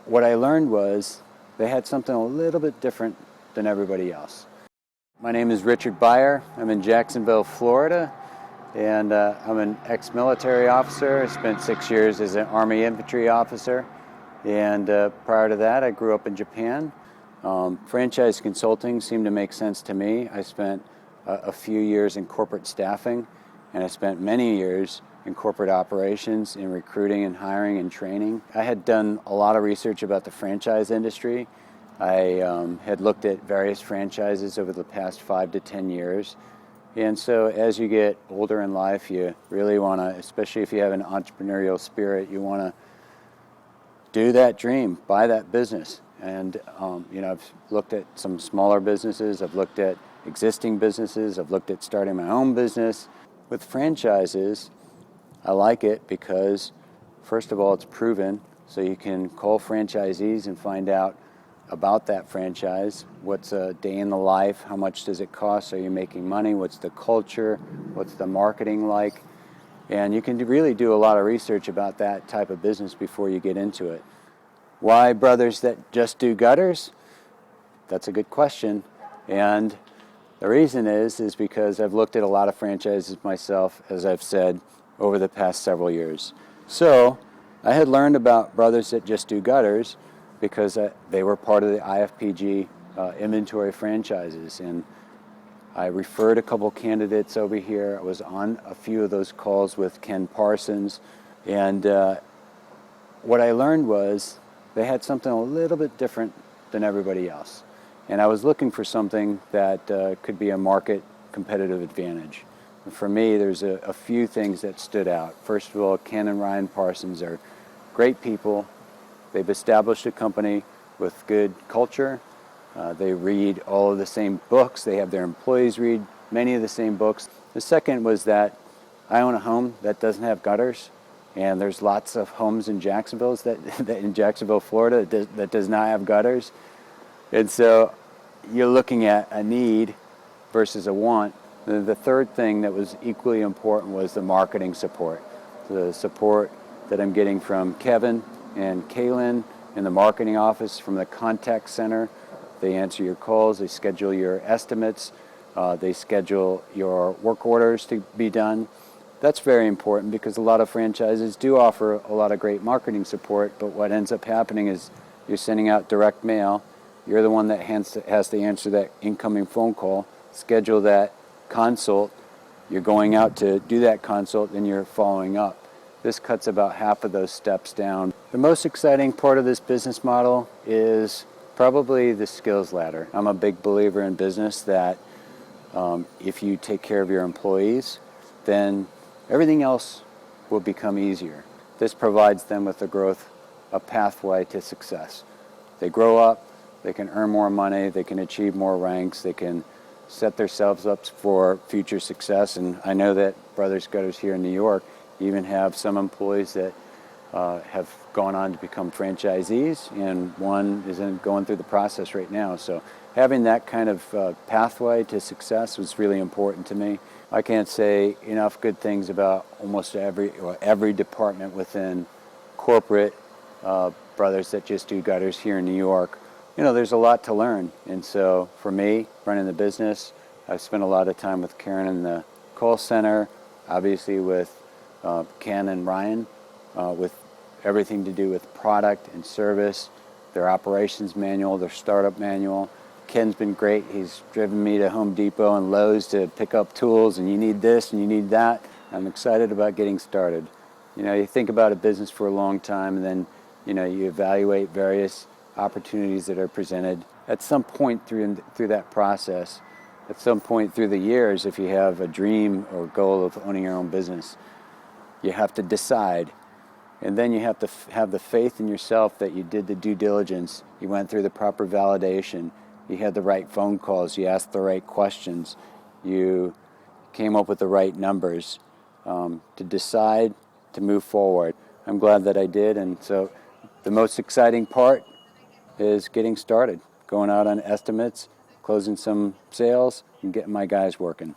what I learned was they had something a little bit different than everybody else. My name is Richard Beyer. I'm in Jacksonville, Florida, and I'm an ex-military officer. I spent 6 years as an Army infantry officer, and prior to that I grew up in Japan. Franchise consulting seemed to make sense to me. I spent a few years in corporate staffing, and I spent many years in corporate operations, in recruiting and hiring and training. I had done a lot of research about the franchise industry. I had looked at various franchises over the past 5 to 10 years. And so as you get older in life, you really want to, especially if you have an entrepreneurial spirit, you want to do that dream, buy that business. And I've looked at some smaller businesses, I've looked at existing businesses, I've looked at starting my own business. With franchises, I like it because, first of all, it's proven, so you can call franchisees and find out about that franchise. What's a day in the life? How much does it cost? Are you making money? What's the culture? What's the marketing like? And you can really do a lot of research about that type of business before you get into it. Why brothers that just do gutters? That's a good question. And the reason is because I've looked at a lot of franchises myself, as I've said, over the past several years. So I had learned about brothers that just do gutters because they were part of the IFPG inventory franchises, and I referred a couple candidates over here. I was on a few of those calls with Ken Parsons, and what I learned was they had something a little bit different than everybody else, and I was looking for something that could be a market competitive advantage. For me, there's a few things that stood out. First of all, Ken and Ryan Parsons are great people. They've established a company with good culture. They read all of the same books. They have their employees read many of the same books. The second was that I own a home that doesn't have gutters, and there's lots of homes in Jacksonville, in Jacksonville, Florida, that does not have gutters. And so you're looking at a need versus a want. The third thing that was equally important was the marketing support. The support that I'm getting from Kevin and Kaylin in the marketing office, from the contact center. They answer your calls, they schedule your estimates, they schedule your work orders to be done. That's very important because a lot of franchises do offer a lot of great marketing support, but what ends up happening is you're sending out direct mail. You're the one that has to answer that incoming phone call, schedule that consult, you're going out to do that consult, and you're following up. This cuts about half of those steps down. The most exciting part of this business model is probably the skills ladder. I'm a big believer in business that if you take care of your employees, then everything else will become easier. This provides them with a pathway to success. They grow up, they can earn more money, they can achieve more ranks, they can set themselves up for future success. And I know that Brothers Gutters here in New York even have some employees that have gone on to become franchisees, and one is going through the process right now. So having that kind of pathway to success was really important to me. I can't say enough good things about almost every department within corporate Brothers that just do gutters here in New York. There's a lot to learn, and so for me, running the business, I've spent a lot of time with Karen in the call center, obviously with Ken and Ryan, with everything to do with product and service, their operations manual, their startup manual. Ken's been great. He's driven me to Home Depot and Lowe's to pick up tools, and you need this and you need that. I'm excited about getting started. You think about a business for a long time, and then you evaluate various opportunities that are presented. At some point through that process, at some point through the years, if you have a dream or goal of owning your own business, you have to decide, and then you have to have the faith in yourself that you did the due diligence, you went through the proper validation, you had the right phone calls, you asked the right questions, you came up with the right numbers to decide to move forward. I'm glad that I did, and so the most exciting part is getting started, going out on estimates, closing some sales, and getting my guys working.